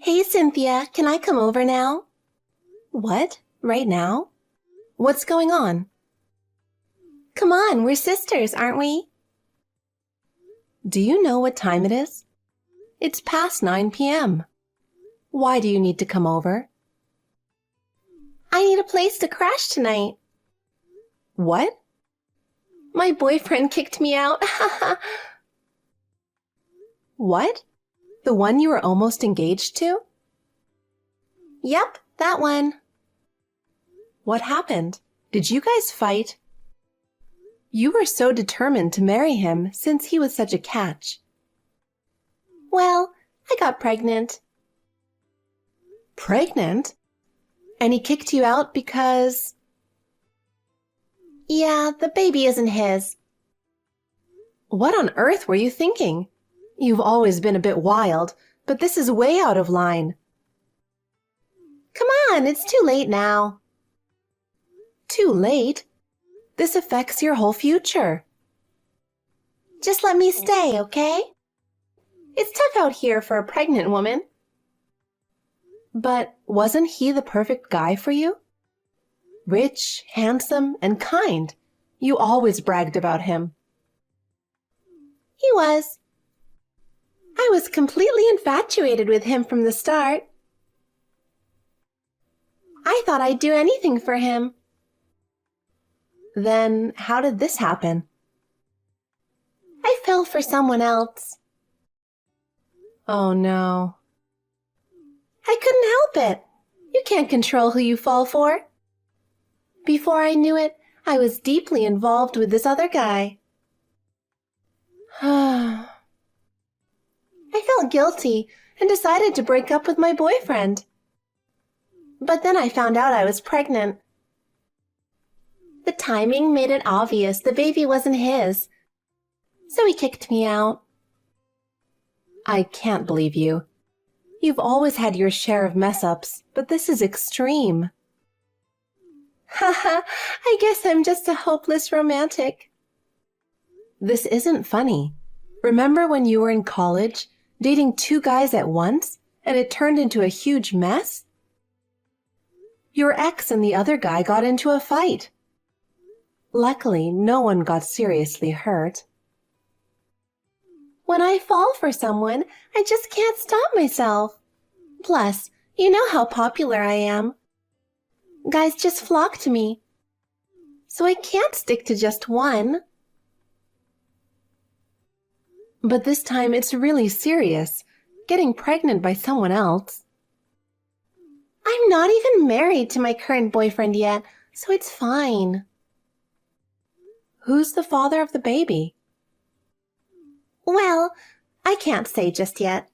Hey, Cynthia, can I come over now? What? Right now? What's going on? Come on, we're sisters, aren't we? Do you know what time it is? It's past 9 p.m. Why do you need to come over? I need a place to crash tonight. What? My boyfriend kicked me out. What? The one you were almost engaged to? Yep, that one. What happened? Did you guys fight? You were so determined to marry him since he was such a catch. Well, I got pregnant. Pregnant? And he kicked you out because... Yeah, the baby isn't his. What on earth were you thinking? You've always been a bit wild, but this is way out of line. Come on, it's too late now. Too late? This affects your whole future. Just let me stay, okay? It's tough out here for a pregnant woman. But wasn't he the perfect guy for you? Rich, handsome, and kind. You always bragged about him. He was. I was completely infatuated with him from the start. I thought I'd do anything for him. Then how did this happen? I fell for someone else. Oh no. I couldn't help it. You can't control who you fall for. Before I knew it, I was deeply involved with this other guy. I felt guilty and decided to break up with my boyfriend. But then I found out I was pregnant. The timing made it obvious the baby wasn't his, so he kicked me out. I can't believe you. You've always had your share of mess-ups, but this is extreme. Haha, I guess I'm just a hopeless romantic. This isn't funny. Remember when you were in college, dating 2 guys at once, and it turned into a huge mess? Your ex and the other guy got into a fight. Luckily, no one got seriously hurt. When I fall for someone, I just can't stop myself. Plus, you know how popular I am. Guys just flock to me. So I can't stick to just one. But this time it's really serious, getting pregnant by someone else. I'm not even married to my current boyfriend yet, so it's fine. Who's the father of the baby? Well, I can't say just yet.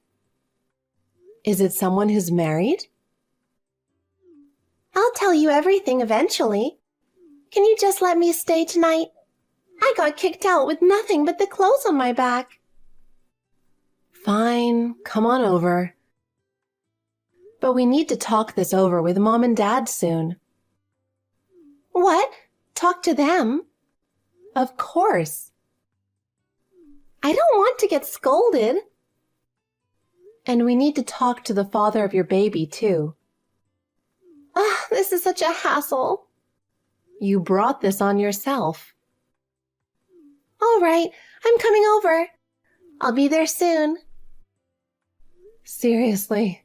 Is it someone who's married? I'll tell you everything eventually. Can you just let me stay tonight? I got kicked out with nothing but the clothes on my back. Fine, come on over. But we need to talk this over with Mom and Dad soon. What? Talk to them? Of course. I don't want to get scolded. And we need to talk to the father of your baby, too. Ugh, this is such a hassle. You brought this on yourself. All right, I'm coming over. I'll be there soon. Seriously,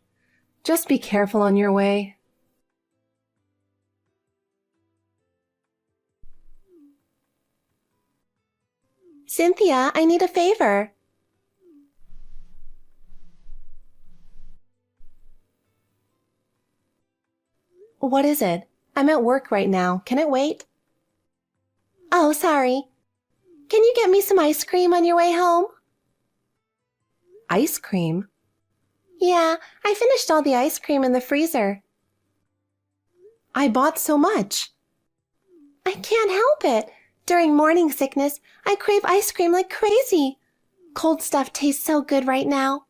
just be careful on your way. Cynthia, I need a favor. What is it? I'm at work right now. Can it wait? Oh, sorry. Can you get me some ice cream on your way home? Ice cream? Yeah, I finished all the ice cream in the freezer. I bought so much. I can't help it. During morning sickness, I crave ice cream like crazy. Cold stuff tastes so good right now.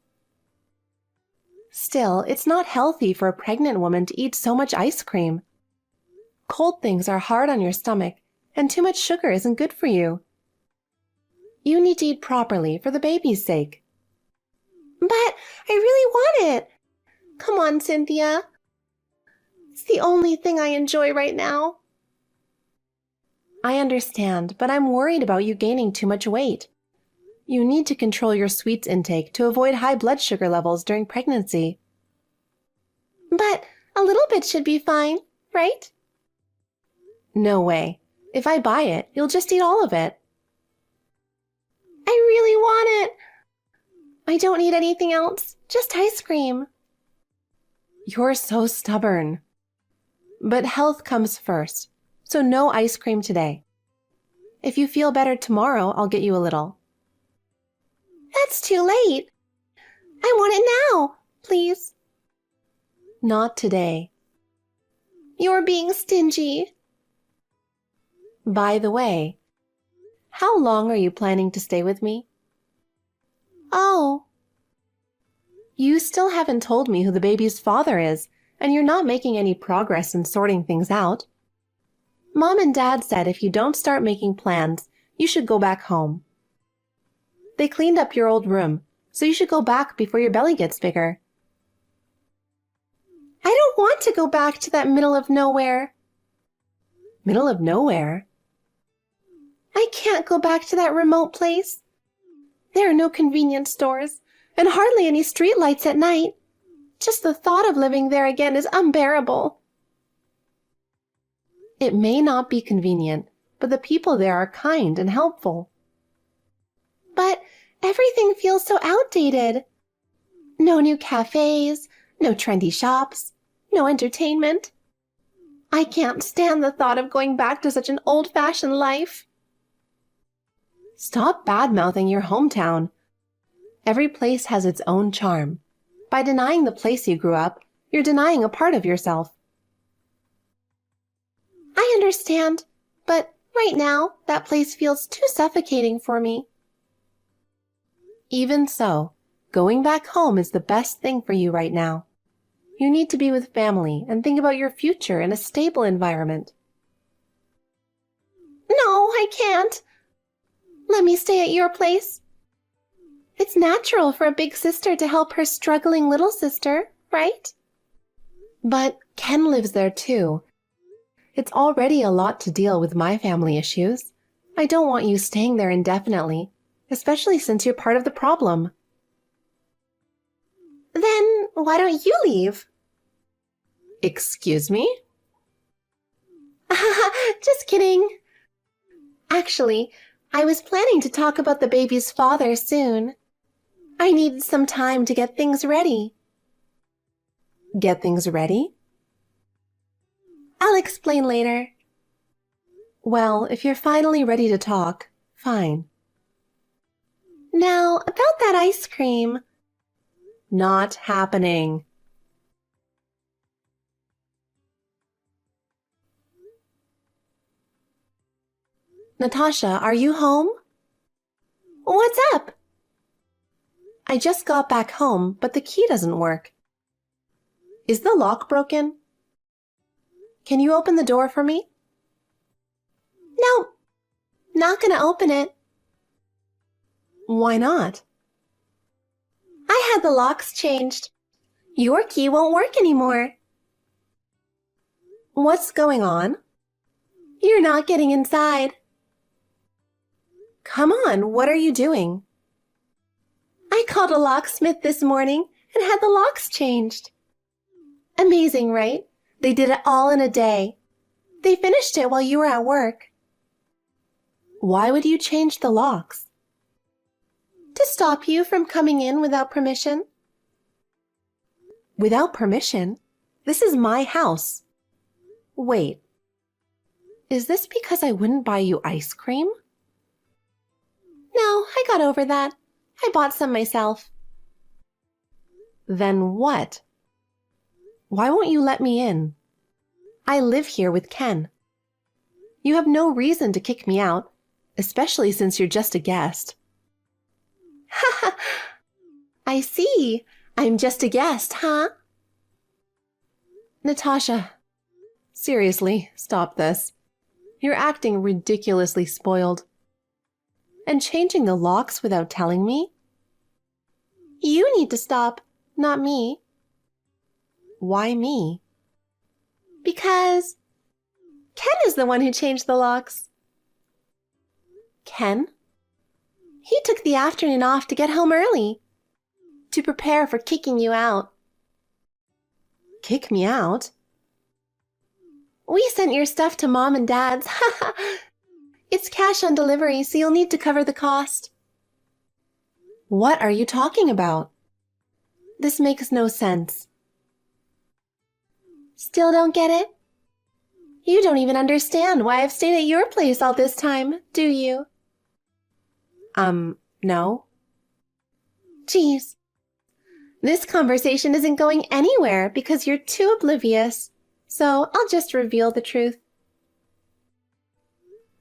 Still, it's not healthy for a pregnant woman to eat so much ice cream. Cold things are hard on your stomach, and too much sugar isn't good for you. You need to eat properly for the baby's sake. But I really want it. Come on, Cynthia. It's the only thing I enjoy right now. I understand, but I'm worried about you gaining too much weight. You need to control your sweets intake to avoid high blood sugar levels during pregnancy. But a little bit should be fine, right? No way. If I buy it, you'll just eat all of it. I really want it. I don't need anything else, just ice cream. You're so stubborn. But health comes first, so no ice cream today. If you feel better tomorrow, I'll get you a little. That's too late. I want it now, please. Not today. You're being stingy. By the way, how long are you planning to stay with me? Oh. You still haven't told me who the baby's father is, and you're not making any progress in sorting things out. Mom and Dad said if you don't start making plans, you should go back home. They cleaned up your old room, so you should go back before your belly gets bigger. I don't want to go back to that middle of nowhere. Middle of nowhere? I can't go back to that remote place. There are no convenience stores, and hardly any streetlights at night. Just the thought of living there again is unbearable. It may not be convenient, but the people there are kind and helpful. But everything feels so outdated. No new cafes, no trendy shops, no entertainment. I can't stand the thought of going back to such an old-fashioned life. Stop bad-mouthing your hometown. Every place has its own charm. By denying the place you grew up, you're denying a part of yourself. I understand, but right now, that place feels too suffocating for me. Even so, going back home is the best thing for you right now. You need to be with family and think about your future in a stable environment. No, I can't. Let me stay at your place. It's natural for a big sister to help her struggling little sister, right? But Ken lives there too. It's already a lot to deal with my family issues. I don't want you staying there indefinitely, especially since you're part of the problem. Then why don't you leave? Excuse me? Just kidding. Actually, I was planning to talk about the baby's father soon. I needed some time to get things ready. Get things ready? I'll explain later. Well, if you're finally ready to talk, fine. Now, about that ice cream. Not happening. Natasha, are you home? What's up? I just got back home, but the key doesn't work. Is the lock broken? Can you open the door for me? No, not gonna open it. Why not? I had the locks changed. Your key won't work anymore. What's going on? You're not getting inside. Come on, what are you doing? I called a locksmith this morning and had the locks changed. Amazing, right? They did it all in a day. They finished it while you were at work. Why would you change the locks? To stop you from coming in without permission. Without permission? This is my house. Wait. Is this because I wouldn't buy you ice cream? No, I got over that. I bought some myself. Then what? Why won't you let me in? I live here with Ken. You have no reason to kick me out, especially since you're just a guest. Ha! I see. I'm just a guest, huh? Natasha, seriously, stop this. You're acting ridiculously spoiled. And changing the locks without telling me? You need to stop, not me. Why me? Because Ken is the one who changed the locks. Ken? He took the afternoon off to get home early, to prepare for kicking you out. Kick me out? We sent your stuff to Mom and Dad's. It's cash on delivery, so you'll need to cover the cost. What are you talking about? This makes no sense. Still don't get it? You don't even understand why I've stayed at your place all this time, do you? No. Geez. This conversation isn't going anywhere because you're too oblivious, so I'll just reveal the truth.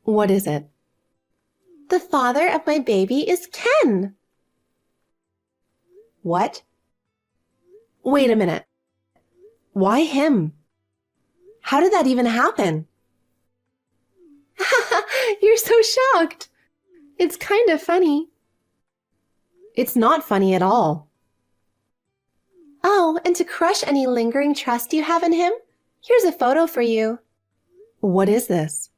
What is it? The father of my baby is Ken. What? Wait a minute. Why him? How did that even happen? You're so shocked. It's kind of funny. It's not funny at all. Oh, and to crush any lingering trust you have in him, here's a photo for you. What is this?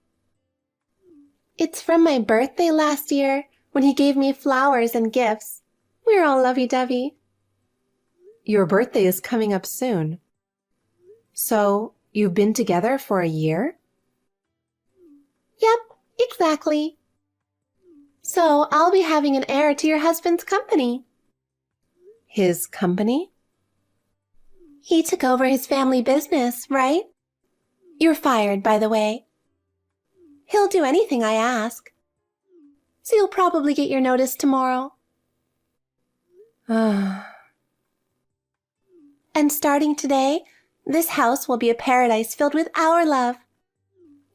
It's from my birthday last year, when he gave me flowers and gifts. We're all lovey-dovey. Your birthday is coming up soon. So, you've been together for a year? Yep, exactly. So, I'll be having an heir to your husband's company. His company? He took over his family business, right? You're fired, by the way. He'll do anything I ask. So you'll probably get your notice tomorrow. And starting today, this house will be a paradise filled with our love.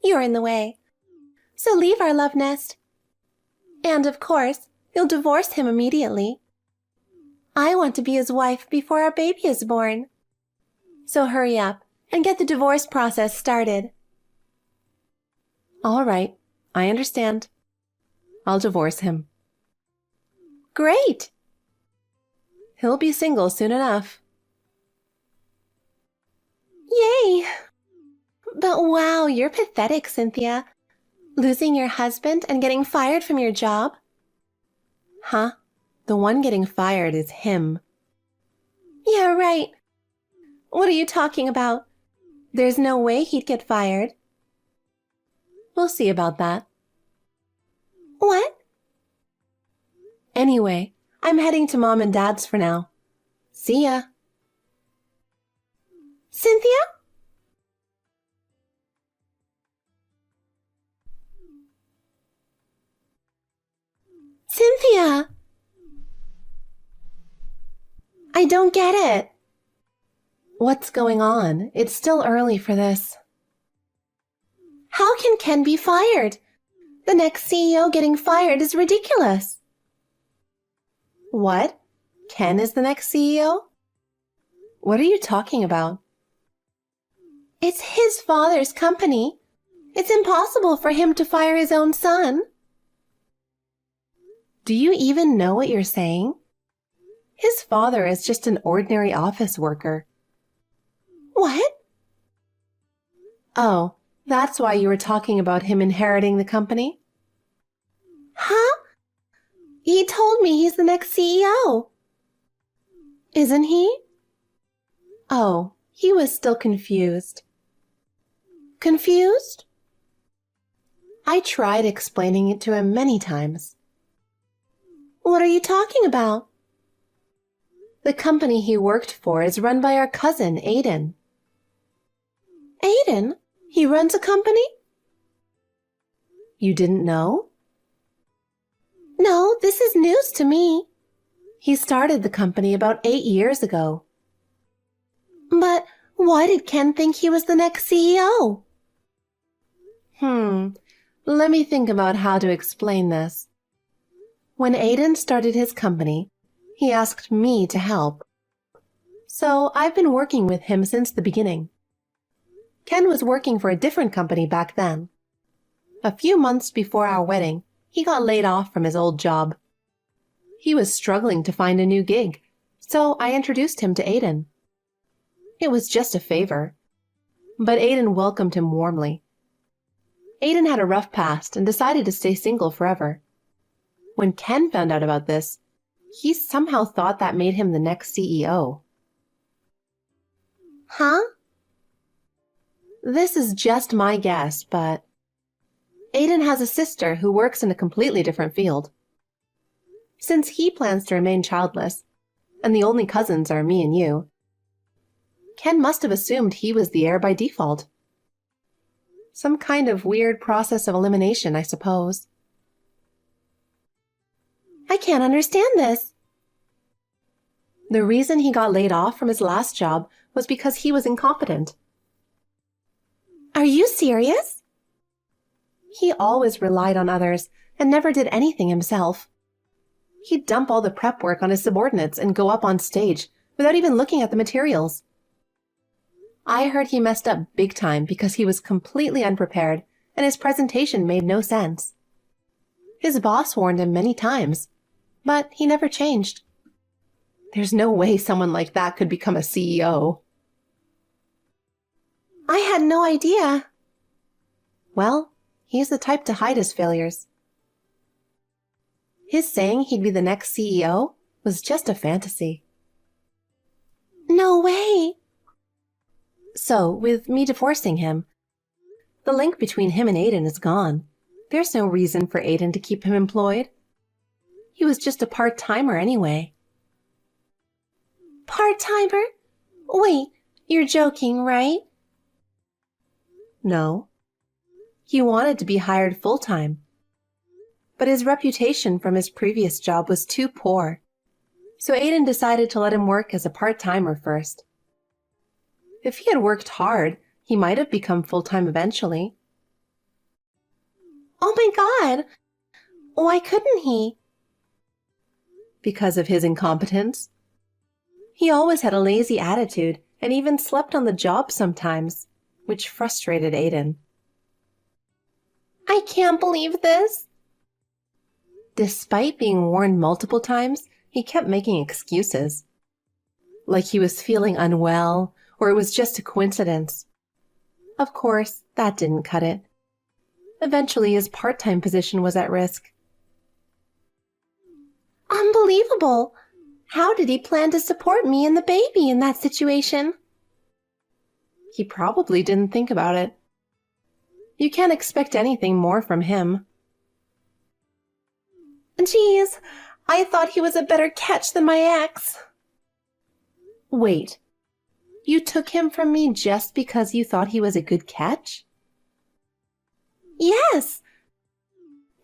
You're in the way. So leave our love nest. And of course, you'll divorce him immediately. I want to be his wife before our baby is born. So hurry up and get the divorce process started. All right, I understand. I'll divorce him. Great! He'll be single soon enough. Yay! But wow, you're pathetic, Cynthia. Losing your husband and getting fired from your job? Huh? The one getting fired is him. Yeah, right. What are you talking about? There's no way he'd get fired. We'll see about that. What? Anyway, I'm heading to Mom and Dad's for now. See ya. Cynthia? Cynthia! I don't get it. What's going on? It's still early for this. How can Ken be fired? The next CEO getting fired is ridiculous. What? Ken is the next CEO? What are you talking about? It's his father's company. It's impossible for him to fire his own son. Do you even know what you're saying? His father is just an ordinary office worker. What? Oh, that's why you were talking about him inheriting the company? Huh? He told me he's the next CEO. Isn't he? Oh, he was still confused. Confused? I tried explaining it to him many times. What are you talking about? The company he worked for is run by our cousin, Aiden. Aiden? He runs a company? You didn't know? No, this is news to me. He started the company about 8 years ago. But why did Ken think he was the next CEO? Let me think about how to explain this. When Aiden started his company, he asked me to help. So I've been working with him since the beginning. Ken was working for a different company back then. A few months before our wedding, he got laid off from his old job. He was struggling to find a new gig, so I introduced him to Aiden. It was just a favor. But Aiden welcomed him warmly. Aiden had a rough past and decided to stay single forever. When Ken found out about this, he somehow thought that made him the next CEO. Huh? This is just my guess, but Aiden has a sister who works in a completely different field. Since he plans to remain childless, and the only cousins are me and you, Ken must have assumed he was the heir by default. Some kind of weird process of elimination, I suppose. I can't understand this. The reason he got laid off from his last job was because he was incompetent. Are you serious? He always relied on others and never did anything himself. He'd dump all the prep work on his subordinates and go up on stage without even looking at the materials. I heard he messed up big time because he was completely unprepared and his presentation made no sense. His boss warned him many times, but he never changed. There's no way someone like that could become a CEO. I had no idea. Well, he's the type to hide his failures. His saying he'd be the next CEO was just a fantasy. No way! So, with me divorcing him, the link between him and Aiden is gone. There's no reason for Aiden to keep him employed. He was just a part-timer anyway. Part-timer? Wait, you're joking, right? No. He wanted to be hired full-time. But his reputation from his previous job was too poor. So Aiden decided to let him work as a part-timer first. If he had worked hard, he might have become full-time eventually. Oh my God! Why couldn't he? Because of his incompetence. He always had a lazy attitude and even slept on the job sometimes, which frustrated Aiden. I can't believe this. Despite being warned multiple times, he kept making excuses. Like he was feeling unwell, or it was just a coincidence. Of course, that didn't cut it. Eventually, his part-time position was at risk. Unbelievable! How did he plan to support me and the baby in that situation? He probably didn't think about it. You can't expect anything more from him. Geez, I thought he was a better catch than my ex. Wait, you took him from me just because you thought he was a good catch? Yes.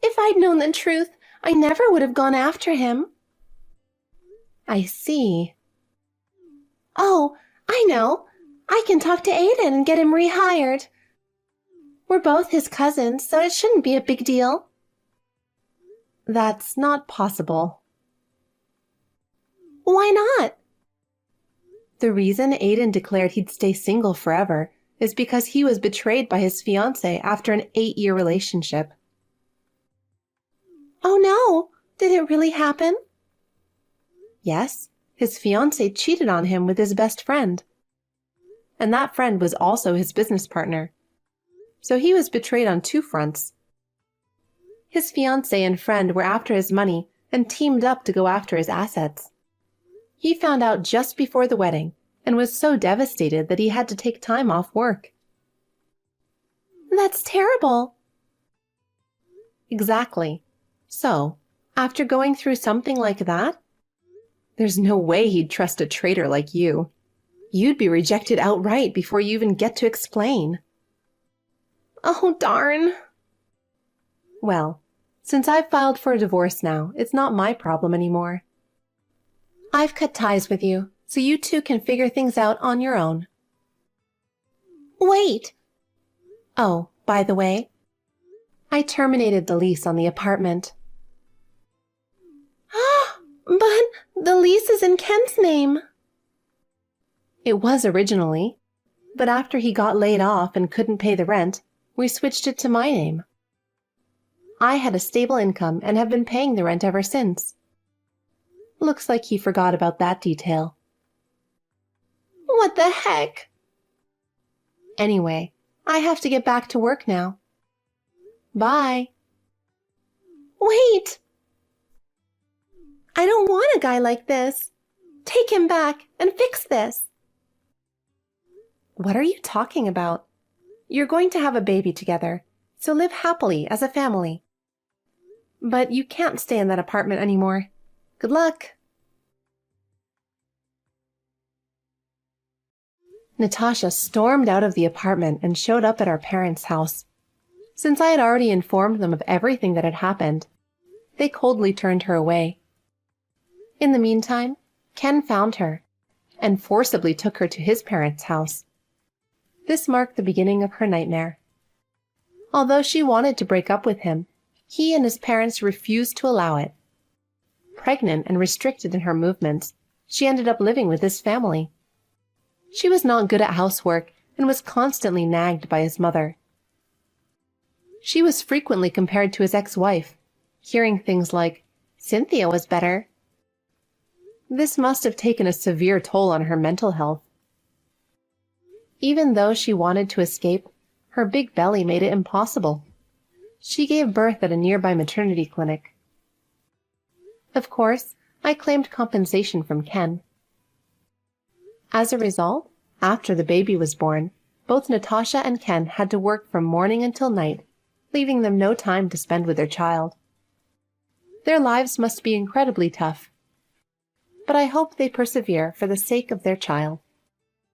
If I'd known the truth, I never would have gone after him. I see. Oh, I know. I can talk to Aiden and get him rehired. We're both his cousins, so it shouldn't be a big deal. That's not possible. Why not? The reason Aiden declared he'd stay single forever is because he was betrayed by his fiancée after an 8-year relationship. Oh no! Did it really happen? Yes, his fiancée cheated on him with his best friend. And that friend was also his business partner. So he was betrayed on 2 fronts. His fiancée and friend were after his money and teamed up to go after his assets. He found out just before the wedding and was so devastated that he had to take time off work. That's terrible. Exactly. So, after going through something like that, there's no way he'd trust a traitor like you. You'd be rejected outright before you even get to explain. Oh, darn. Well, since I've filed for a divorce now, it's not my problem anymore. I've cut ties with you, so you two can figure things out on your own. Wait! Oh, by the way, I terminated the lease on the apartment. But the lease is in Ken's name. It was originally, but after he got laid off and couldn't pay the rent, we switched it to my name. I had a stable income and have been paying the rent ever since. Looks like he forgot about that detail. What the heck? Anyway, I have to get back to work now. Bye. Wait! I don't want a guy like this. Take him back and fix this. What are you talking about? You're going to have a baby together, so live happily as a family. But you can't stay in that apartment anymore. Good luck. Natasha stormed out of the apartment and showed up at our parents' house. Since I had already informed them of everything that had happened, they coldly turned her away. In the meantime, Ken found her and forcibly took her to his parents' house. This marked the beginning of her nightmare. Although she wanted to break up with him, he and his parents refused to allow it. Pregnant and restricted in her movements, she ended up living with his family. She was not good at housework and was constantly nagged by his mother. She was frequently compared to his ex-wife, hearing things like, "Cynthia was better." This must have taken a severe toll on her mental health. Even though she wanted to escape, her big belly made it impossible. She gave birth at a nearby maternity clinic. Of course, I claimed compensation from Ken. As a result, after the baby was born, both Natasha and Ken had to work from morning until night, leaving them no time to spend with their child. Their lives must be incredibly tough, but I hope they persevere for the sake of their child.